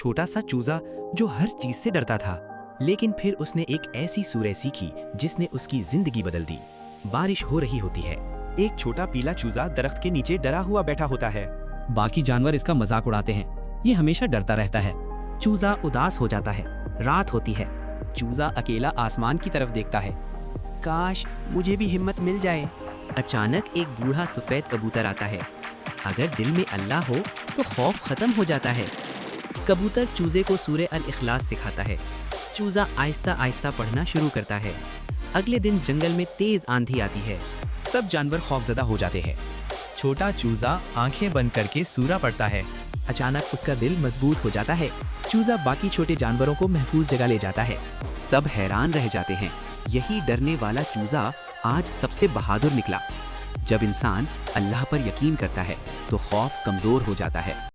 छोटा सा चूजा जो हर चीज से डरता था, लेकिन फिर उसने एक ऐसी सूरह सीखी जिसने उसकी जिंदगी बदल दी। बारिश हो रही होती है। एक छोटा पीला चूजा दरख्त के नीचे डरा हुआ बैठा होता है। बाकी जानवर इसका मजाक उड़ाते हैं। ये हमेशा डरता रहता है। चूजा उदास हो जाता है। रात होती है। चूजा अकेला आसमान की तरफ देखता है। काश मुझे भी हिम्मत मिल जाए। अचानक एक बूढ़ा सफेद कबूतर आता है। अगर दिल में अल्लाह हो तो खौफ खत्म हो जाता है। कबूतर चूजे को सूरह अल इखलास सिखाता है। चूजा आहिस्ता आहिस्ता पढ़ना शुरू करता है। अगले दिन जंगल में तेज आंधी आती है। सब जानवर खौफजदा हो जाते हैं। छोटा चूजा आंखें बंद करके सूरा पढ़ता है। अचानक उसका दिल मजबूत हो जाता है। चूजा बाकी छोटे जानवरों को महफूज जगह ले जाता है। सब हैरान रह जाते हैं। यही डरने वाला चूजा आज सबसे बहादुर निकला। जब इंसान अल्लाह पर यकीन करता है तो खौफ कमजोर हो जाता है।